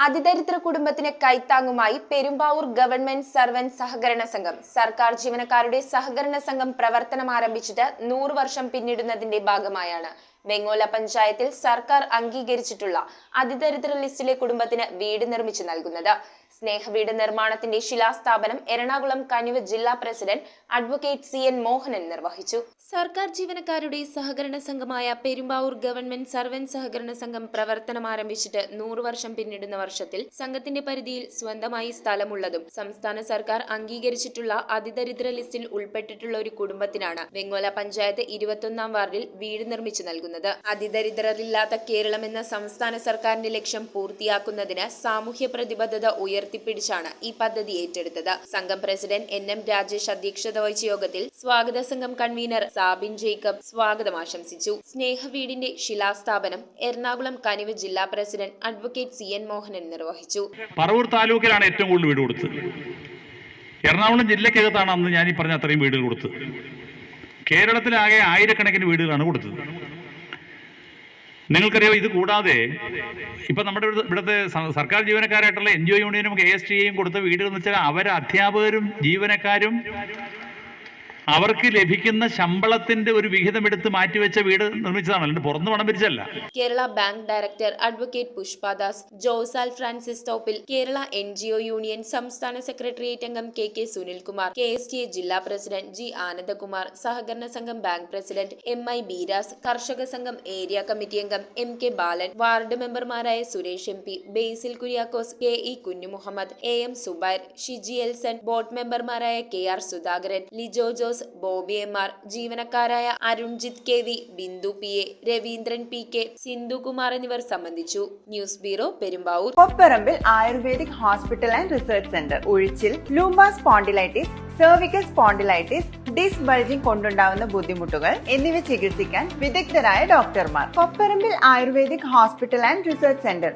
അതിദരിദ്ര കുടുംബത്തിന് കൈത്താങ്ങുമായി Perumbavoor government servant സഹകരണ സംഘം സർക്കാർ ജീവനക്കാരുടെ സഹകരണ സംഘം പ്രവർത്തനം ആരംഭിച്ചിട്ട് 100 വർഷം പിന്നിടുന്നതിന്റെ ഭാഗമായാണ് വെങ്ങോല പഞ്ചായത്തിൽ സർക്കാർ അംഗീകരിച്ചിട്ടുള്ള അതിദരിദ്ര ലിസ്റ്റിലെ കുടുംബത്തിന് വീട് നിർമ്മിച്ചു നൽകുന്നത്. സ്നേഹവീട് നിർമ്മാണത്തിന്റെ ശിലാസ്ഥാപനം എറണാകുളം കനിവ് ജില്ലാ പ്രസിഡന്റ് അഡ്വക്കേറ്റ് CN മോഹനൻ നിർവഹിച്ചു. സർക്കാർ ജീവനക്കാരുടെ സഹകരണ സംഘമായ പെരുമ്പാവൂർ ഗവൺമെന്റ് സർവന്റ് സഹകരണ സംഘം പ്രവർത്തനം ആരംഭിച്ചിട്ട് 100 വർഷം പിന്നിടുന്ന വർഷത്തിൽ സംഘത്തിന്റെ പരിധിയിൽ സ്വന്തമായി സ്ഥലമുള്ളതും സംസ്ഥാന സർക്കാർ അംഗീകരിച്ചിട്ടുള്ള അതിദരിദ്ര ലിസ്റ്റിൽ ഉൾപ്പെട്ടിട്ടുള്ള ഒരു കുടുംബത്തിനാണ് വെങ്ങോല പഞ്ചായത്ത് 21-ാം വാർഡിൽ വീട് നിർമ്മിച്ചു നൽകുന്നത്. അതിദരിദ്രരില്ലാത്ത കേരളം എന്ന സംസ്ഥാന സർക്കാരിന്റെ ലക്ഷ്യം പൂർത്തിയാക്കുന്നതിന് സാമൂഹ്യ പ്രതിബദ്ധത ഉയർത്തിപ്പിടിച്ചാണ് ഈ പദ്ധതി ഏറ്റെടുത്തത്. സംഘം പ്രസിഡന്റ് NM രാജേഷ് അധ്യക്ഷത വഹിച്ച യോഗത്തിൽ സ്വാഗത സംഘം കൺവീനർ സാബിൻ ജേക്കബ് സ്വാഗതം ആശംസിച്ചു. സ്നേഹവീടിന്റെ ശിലാസ്ഥാപനം എറണാകുളം കനിവ് ജില്ലാ പ്രസിഡന്റ് അഡ്വക്കേറ്റ് CN മോഹനൻ നിർവഹിച്ചു. പറവൂർ താലൂക്കിലാണ് ഏറ്റവും കൂടുതൽ വീട് കൊടുത്തത്. എറണാകുളം ജില്ലക്കകത്താണ് അന്ന് ഞാൻ ഈ പറഞ്ഞ അത്രയും വീടുകൾ കൊടുത്തത്. കേരളത്തിലാകെ ആയിരക്കണക്കിന് വീടുകളാണ് കൊടുത്തത്. നിങ്ങൾക്കറിയാം, ഇത് കൂടാതെ ഇപ്പൊ നമ്മുടെ ഇവിടുത്തെ സർക്കാർ ജീവനക്കാരായിട്ടുള്ള NGO യൂണിയനും KSTയും കൊടുത്ത വീടുകൾ എന്ന് വെച്ചാൽ അവരെ അധ്യാപകരും ജീവനക്കാരും അവർക്ക് ലഭിക്കുന്ന ശമ്പളത്തിന്റെ ഒരു വിഹിതം എടുത്ത് മാറ്റിവെച്ച വീട് നിർമ്മിച്ചതാണ്, അല്ലാണ്ട് പുറത്ത് പണം പിരിച്ചല്ല. Kerala bank director advocate Pushpadas, ജോസാൽ ഫ്രാൻസിസ് തോപ്പിൽ, കേരള NGO യൂണിയൻ സംസ്ഥാന സെക്രട്ടേറിയറ്റ് അംഗം KK സുനിൽകുമാർ, KSTA ജില്ലാ പ്രസിഡന്റ് G ആനന്ദകുമാർ, സഹകരണ സംഘം ബാങ്ക് പ്രസിഡന്റ് MI ബീരാസ്, കർഷക സംഘം ഏരിയ കമ്മിറ്റി അംഗം MK ബാലൻ, വാർഡ് മെമ്പർമാരായ Suresh MP, Basil Kuriakose, KE Kunjumuhammad, AM Zubair, Shiji Elson, board മെമ്പർമാരായ KR സുധാകരൻ, ലിജോ ജോസ്, ബോബി MR, ജീവനക്കാരായ Arunjith KV, Bindu PA, Raveendran PK, Sindhukumar എന്നിവർ സംബന്ധിച്ചു. News bureau, Perumbavoor. Kopparambil Ayurvedic Hospital and Research Centre. ഉഴിച്ചിൽ, lumbar spondylitis, cervical spondylitis, disc bulging കൊണ്ടുണ്ടാവുന്ന ബുദ്ധിമുട്ടുകൾ എന്നിവ ചികിത്സിക്കാൻ വിദഗ്ധരായ ഡോക്ടർമാർ. Kopparambil Ayurvedic Hospital and Research centre,